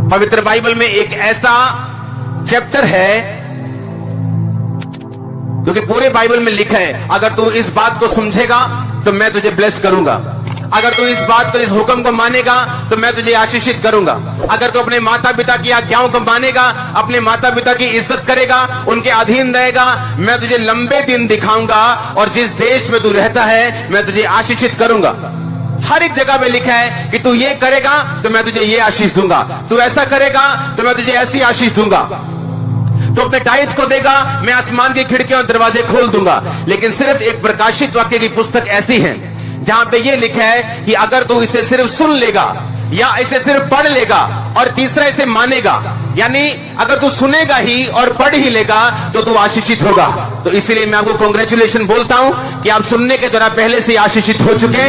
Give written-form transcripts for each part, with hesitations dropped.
पवित्र बाइबल में एक ऐसा चैप्टर है, क्योंकि पूरे बाइबल में लिखा है अगर तू इस बात को समझेगा तो मैं तुझे ब्लेस करूंगा, अगर तू इस बात को, इस हुक्म को मानेगा तो मैं तुझे आशीषित करूंगा, अगर तू अपने माता पिता की आज्ञाओं को मानेगा, अपने माता पिता की इज्जत करेगा, उनके अधीन रहेगा, मैं तुझे लंबे दिन दिखाऊंगा और जिस देश में तू रहता है मैं तुझे आशीषित करूंगा। हर एक जगह में लिखा है कि तू ये करेगा तो मैं तुझे ये आशीष दूंगा, तू ऐसा करेगा तो मैं तुझे ऐसी आशीष दूंगा, तो अपने टाइट को देगा मैं आसमान की खिड़कियां और दरवाजे खोल दूंगा। लेकिन सिर्फ एक प्रकाशित वाक्य की पुस्तक ऐसी है जहां पे ये लिखा है कि अगर तू इसे सिर्फ सुन लेगा या इसे सिर्फ पढ़ लेगा और तीसरा इसे मानेगा, यानी अगर तू सुनेगा ही और पढ़ ही लेगा तो तू आशीषित होगा। तो इसीलिए मैं आपको कांग्रेचुलेशन बोलता हूं कि आप सुनने के द्वारा पहले से आशीषित हो चुके,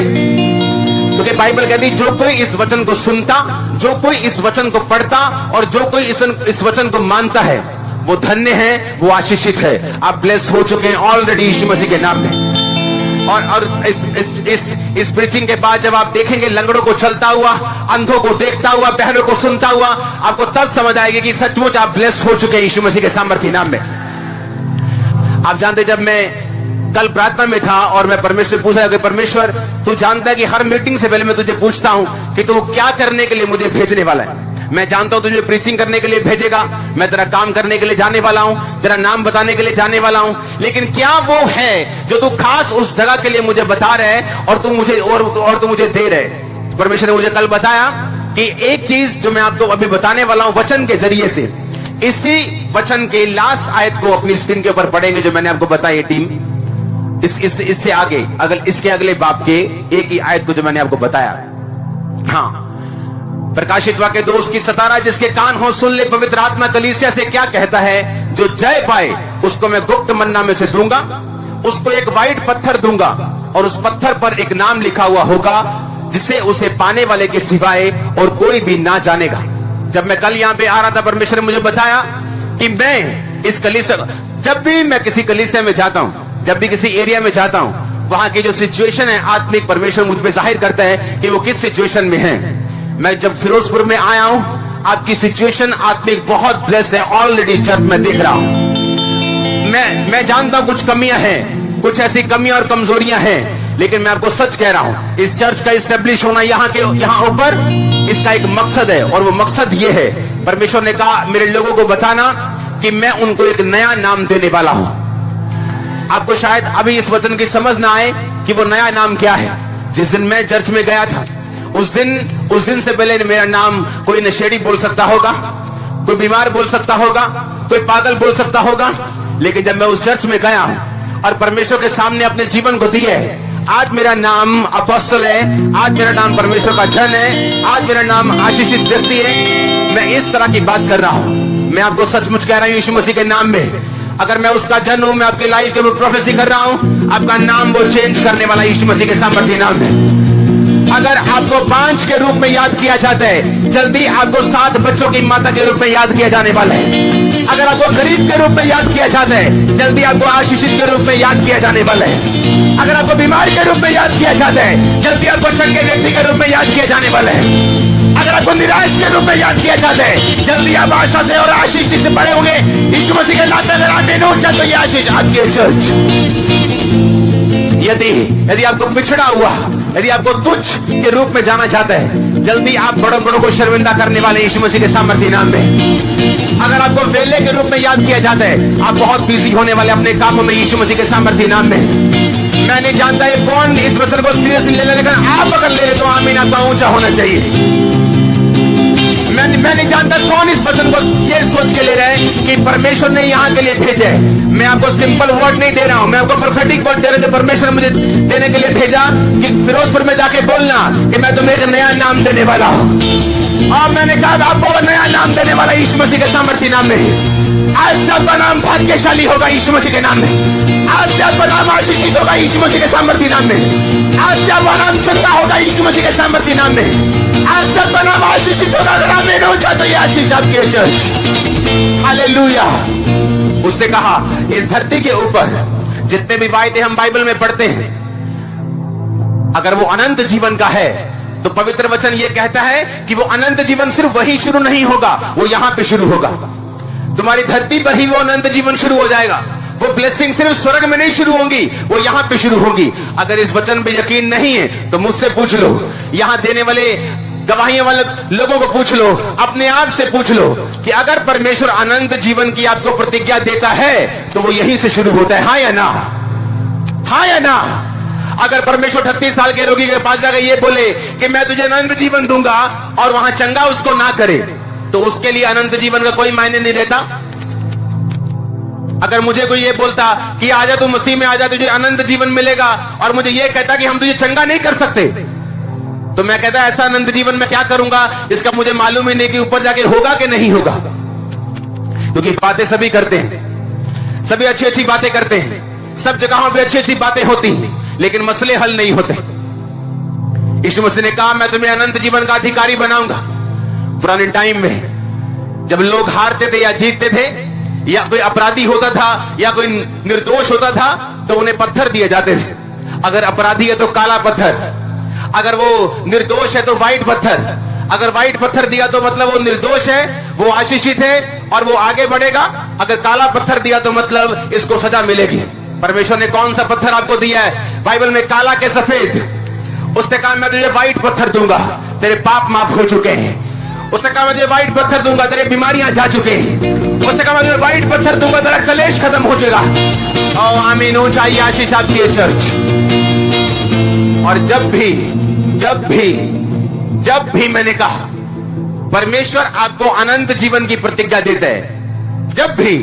क्योंकि बाइबल कहती जो कोई इस वचन को सुनता, जो कोई इस वचन को पढ़ता और जो कोई इस वचन को मानता है वो धन्य है, वो आशीषित है। आप ब्लेस हो चुके हैं ऑलरेडी यीशु मसीह के नाम में। और इस प्रीचिंग के बाद जब आप देखेंगे लंगड़ों को चलता हुआ, अंधों को देखता हुआ, बहनों को सुनता हुआ, आपको तब समझ आएगी कि सचमुच आप ब्लेस हो चुके हैं यीशु मसीह के सामर्थ्य नाम में। आप जानते, जब मैं कल प्रार्थना में था और मैं परमेश्वर पूछा कि परमेश्वर तू जानता है कि हर मीटिंग से पहले मैं तुझे पूछता हूं कि तू क्या करने के लिए मुझे भेजने वाला है। मैं जानता हूं तुझे प्रीचिंग करने के लिए भेजेगा, मैं तेरा काम करने के लिए जाने वाला हूं, तेरा नाम बताने के लिए जाने वाला हूं, लेकिन क्या वो है जो तू खास उस जगह के लिए मुझे बता रहे है और तू मुझे दे रहे। परमेश्वर ने मुझे कल बताया कि एक चीज जो मैं आपको अभी बताने वाला हूं वचन के जरिए से, इसी वचन के लास्ट आयत को अपनी स्क्रीन के ऊपर पढ़ेंगे जो मैंने आपको बताई टीम, इससे आगे इसके अगले बाप के एक ही आयत को जो मैंने आपको बताया। हाँ, प्रकाशित वाक्य 2:17, जिसके कान हो सुन ले, पवित्र आत्मा कलीसिया से क्या कहता है, जो जय पाए उसको मैं गुप्त मन्ना में से दूंगा, उसको एक वाइट पत्थर दूंगा और उस पत्थर पर एक नाम लिखा हुआ होगा जिसे उसे पाने वाले के सिवाय और कोई भी ना जानेगा। जब मैं कल यहाँ पे आ रहा था, परमेश्वर ने मुझे बताया कि मैं इस कलीसिया, जब भी मैं किसी कलीसिया में जाता हूं, जब भी किसी एरिया में जाता हूं, वहां की जो सिचुएशन है आत्मिक, परमेश्वर मुझ पे जाहिर करता है कि वो किस सिचुएशन में है। मैं जब फिरोजपुर में आया हूं, आपकी सिचुएशन आत्मिक बहुत ब्लेस है ऑलरेडी चर्च में देख रहा हूं। मैं जानता हूं कुछ कमियां हैं, कुछ ऐसी कमियां और कमजोरियां हैं, लेकिन मैं आपको सच कह रहा हूं, इस चर्च का इस्टेब्लिश होना यहाँ ऊपर, इसका एक मकसद है और वो मकसद ये है, परमेश्वर ने कहा मेरे लोगों को बताना कि मैं उनको एक नया नाम देने वाला हूं। आपको शायद अभी इस वचन की समझ ना आए कि वो नया नाम क्या है। जिस दिन मैं चर्च में गया था, उस दिन से पहले मेरा नाम कोई नशेड़ी बोल सकता होगा, कोई बीमार बोल सकता होगा, कोई पागल बोल सकता होगा, लेकिन जब मैं उस चर्च में गया और परमेश्वर के सामने अपने जीवन को दिए, आज मेरा नाम अपोस्टल है, आज मेरा नाम परमेश्वर का जन है, आज मेरा नाम आशीषित व्यक्ति है। मैं इस तरह की बात कर रहा हूं, मैं आपको सचमुच कह रहा हूं यीशु मसीह के नाम में, अगर मैं उसका जन हूं, मैं आपकी लाइफ के प्रोफेसी कर रहा हूं, आपका नाम वो चेंज करने वाला यीशु मसीह के सामर्थ्य नाम में। अगर आपको 5 के रूप में याद किया जाता है, जल्दी आपको 7 बच्चों की माता के रूप में याद किया जाने वाला है। अगर आपको गरीब के रूप में याद किया जाता है, जल्दी आपको आशीषित के रूप में याद किया जाने वाला है। अगर आपको बीमार के रूप में याद किया जाता है, जल्दी आपको चंगे व्यक्ति के रूप में याद किया जाने वाला है। अगर आपको निराश के रूप में याद किया जाता है, जल्दी आप आशा से और आशीष से बड़े होंगे यीशु मसीह के नाम में। अगर आमीन हो जाए तो ये आशीष आपके चर्च। यदि आपको पिछड़ा हुआ, यदि आपको तुच्छ के रूप में जाना चाहता है, जल्दी आप बड़ों को शर्मिंदा करने वाले यीशु मसीह के सामर्थ्य नाम में। अगर आपको वेले के रूप में याद किया जाता है, आप बहुत बिजी होने वाले अपने कामों में यीशु मसीह के सामर्थ्य नाम में। मैं नहीं जानता है कौन इस वचन को सीरियसली ले ले, लेकिन आप अगर ले तो आमीन आपका ऊंचा होना चाहिए। मैं नहीं जानता कौन इस वचन को ये सोच के ले रहा है कि परमेश्वर ने यहाँ के लिए भेजा है। मैं आपको सिंपल वर्ड नहीं दे रहा हूं, मैं आपको प्रोफेटिक वर्ड दे रहा हूं। परमेश्वर मुझे देने के लिए भेजा कि फिरोजपुर में जाके बोलना कि मैं तुम्हें एक नया नाम देने वाला हूं। और मैंने कहा आपको नया नाम देने वाला यीशु मसीह के सामर्थ्य नाम में। आज से आपका नाम भाग्यशाली होगा यीशु मसीह के नाम में। आज से आपका नाम आशीषित होगा यीशु मसीह के सामर्थ्य नाम में। आज से आपका नाम चंगा होगा यीशु मसीह के सामर्थ्य नाम में। आज से आपका नाम आशीषित होगा। अगर आमीन हो जाए तो ये आशीष आपके चर्च। हालेलुया। उसने कहा इस धरती के ऊपर जितने भी वायदे हम बाइबल में पढ़ते हैं, अगर वो अनंत जीवन का है तो पवित्र वचन ये कहता है कि वो अनंत जीवन सिर्फ वही शुरू नहीं होगा, वो यहां पे शुरू होगा। तुम्हारी धरती पर ही वो अनंत जीवन शुरू हो जाएगा। वो ब्लेसिंग सिर्फ स्वर्ग में नहीं शुरू होंगी, वो यहां पे शुरू होंगी। अगर इस वचन पे यकीन नहीं है तो मुझसे पूछ लो, यहां देने वाले गवाहियों वाले लोगों को पूछ लो, अपने आप से पूछ लो कि अगर परमेश्वर अनंत जीवन की आपको प्रतिज्ञा देता है तो वो यहीं से शुरू होता है, हाँ या ना? हाँ या ना? अगर परमेश्वर 38 साल के रोगी के पास जाकर ये बोले कि मैं तुझे अनंत जीवन दूंगा और वहां चंगा उसको ना करे, तो उसके लिए अनंत जीवन का कोई मायने नहीं रहता। अगर मुझे कोई ये बोलता कि आजा तू मसीह में आजा, तुझे अनंत जीवन मिलेगा, और मुझे ये कहता कि हम तुझे चंगा नहीं कर सकते, तो मैं कहता ऐसा अनंत जीवन में क्या करूंगा, इसका मुझे मालूम ही नहीं कि ऊपर जाके होगा कि नहीं होगा। क्योंकि बातें सभी करते हैं, सभी अच्छी अच्छी बातें करते हैं, सब जगहों पे अच्छी अच्छी बातें होती हैं, लेकिन मसले हल नहीं होते। यीशु मसीह ने कहा मैं तुम्हें अनंत जीवन का अधिकारी बनाऊंगा। पुराने टाइम में जब लोग हारते थे या जीतते थे, या कोई अपराधी होता था या कोई निर्दोष होता था, तो उन्हें पत्थर दिए जाते थे। अगर अपराधी है तो काला पत्थर, अगर वो निर्दोष है तो व्हाइट पत्थर। अगर व्हाइट पत्थर दिया तो मतलब वो निर्दोष है, वो आशीषित है और वो आगे बढ़ेगा। अगर काला पत्थर दिया तो मतलब इसको सजा मिलेगी। परमेश्वर ने कौन सा पत्थर आपको दिया है? बाइबल में काला के सफेद। उसने कहा मैं तुझे व्हाइट पत्थर दूंगा, तेरे पाप माफ हो चुके हैं। उसने कहा मैं तुझे व्हाइट पत्थर दूंगा, तेरे बीमारियां जा चुके हैं। उसने कहा मैं तुझे व्हाइट पत्थर दूंगा, तेरा कलेश खत्म हो जाएगा। ओ आमीन, ऊंचाई आशीष आपकी है चर्च। और जब भी मैंने कहा परमेश्वर आपको अनंत जीवन की प्रतिज्ञा देता है, जब भी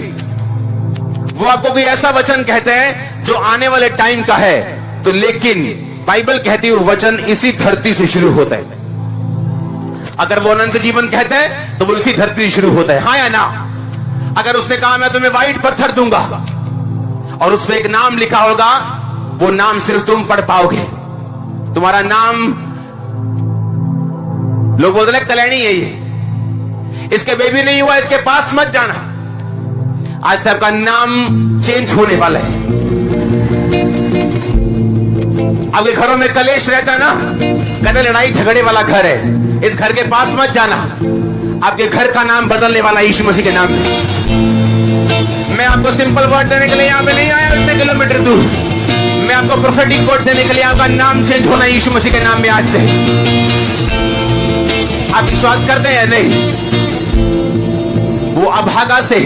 वो आपको कोई ऐसा वचन कहते हैं जो आने वाले टाइम का है, तो लेकिन बाइबल कहती है वो वचन इसी धरती से शुरू होता है। अगर वो अनंत जीवन कहते हैं तो वो इसी धरती से शुरू होता है, हाँ या ना? अगर उसने कहा मैं तुम्हें व्हाइट पत्थर दूंगा और उस पर एक नाम लिखा होगा, वो नाम सिर्फ तुम पढ़ पाओगे। तुम्हारा नाम, लोग बोलते हैं कल्याणी है ये, इसके बेबी नहीं हुआ, इसके पास मत जाना। आज से आपका नाम चेंज होने वाला है। आपके घरों में कलेश रहता है ना, कहते लड़ाई झगड़े वाला घर है, इस घर के पास मत जाना। आपके घर का नाम बदलने वाला यीशु मसीह के नाम में। मैं आपको सिंपल वर्ड देने के लिए यहां पे नहीं आया इतने किलोमीटर दूर। मैं आपको प्रोफेटिक वर्ड देने के लिए, आपका नाम चेंज होना यीशु मसीह के नाम में आज से। आप विश्वास करते हैं? नहीं, वो अभागा से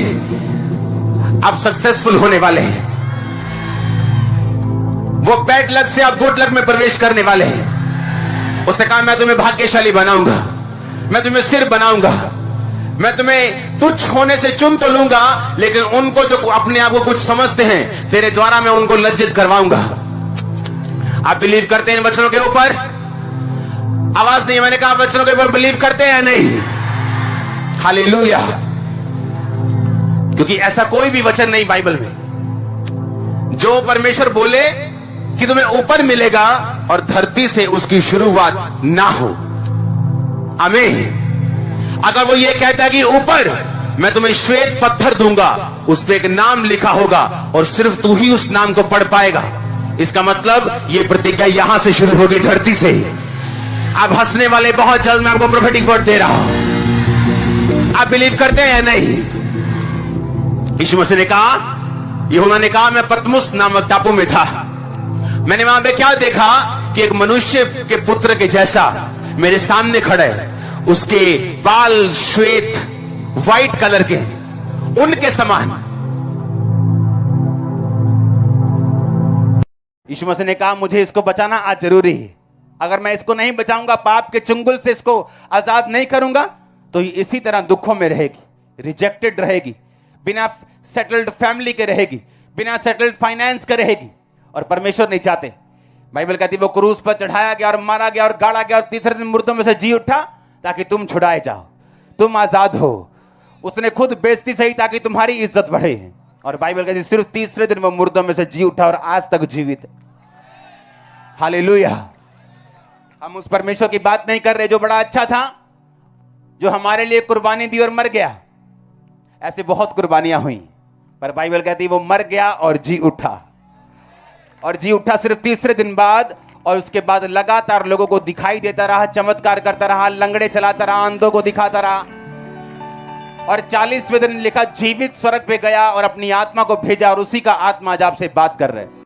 आप सक्सेसफुल होने वाले हैं। वो बैड लक से आप गुड लक में प्रवेश करने वाले हैं। उसने कहा मैं तुम्हें भाग्यशाली बनाऊंगा, मैं तुम्हें सिर बनाऊंगा, मैं तुम्हें तुच्छ होने से चुन तो लूंगा, लेकिन उनको जो अपने आप को कुछ समझते हैं, तेरे द्वारा मैं उनको लज्जित करवाऊंगा। आप बिलीव करते हैं इन वचनों के ऊपर? आवाज नहीं, मैंने कहा वचनों के ऊपर बिलीव करते हैं नहीं? हालेलुया। क्योंकि ऐसा कोई भी वचन नहीं बाइबल में जो परमेश्वर बोले कि तुम्हें ऊपर मिलेगा और धरती से उसकी शुरुआत ना हो। आमीन। अगर वो ये कहता है कि ऊपर मैं तुम्हें श्वेत पत्थर दूंगा, उस पे एक नाम लिखा होगा और सिर्फ तू ही उस नाम को पढ़ पाएगा, इसका मतलब ये प्रतिज्ञा यहां से शुरू होगी, धरती से। आप हंसने वाले, बहुत जल्द मैं आपको प्रोफेटिक वर्ड दे रहा हूं। आप बिलीव करते हैं? नहीं। यीशु मसीह ने कहा, यूहन्ना ने कहा मैं पतमुस नामक टापू में था, मैंने वहां पे क्या देखा कि एक मनुष्य के पुत्र के जैसा मेरे सामने खड़ा है। उसके बाल श्वेत व्हाइट कलर के, उनके समान। यीशु मसीह ने कहा मुझे इसको बचाना आज जरूरी है। अगर मैं इसको नहीं बचाऊंगा, पाप के चुंगल से इसको आजाद नहीं करूंगा, तो ये इसी तरह दुखों में रहेगी, रिजेक्टेड रहेगी, बिना सेटल्ड फैमिली के रहेगी, बिना सेटल्ड फाइनेंस के रहेगी। और परमेश्वर नहीं चाहते। बाइबल कहती वो क्रूस पर चढ़ाया गया और मारा गया और गाड़ा गया और तीसरे दिन मुर्दों में से जी उठा ताकि तुम छुड़ाए जाओ, तुम आजाद हो। उसने खुद बेइज्जती सही ताकि तुम्हारी इज्जत बढ़े। और बाइबल कहती सिर्फ तीसरे दिन वो मुर्दों में से जी उठा और आज तक जीवित है। हालेलुया। हम उस परमेश्वर की बात नहीं कर रहे जो बड़ा अच्छा था, जो हमारे लिए कुर्बानी दी और मर गया। ऐसे बहुत कुर्बानियां हुई, पर बाइबल कहती वो मर गया और जी उठा। और जी उठा सिर्फ तीसरे दिन बाद, और उसके बाद लगातार लोगों को दिखाई देता रहा, चमत्कार करता रहा, लंगड़े चलाता रहा, अंधों को दिखाता रहा। और 40वें दिन लिखा जीवित स्वर्ग पे गया और अपनी आत्मा को भेजा और उसी का आत्मा आज आपसे बात कर रहे हैं।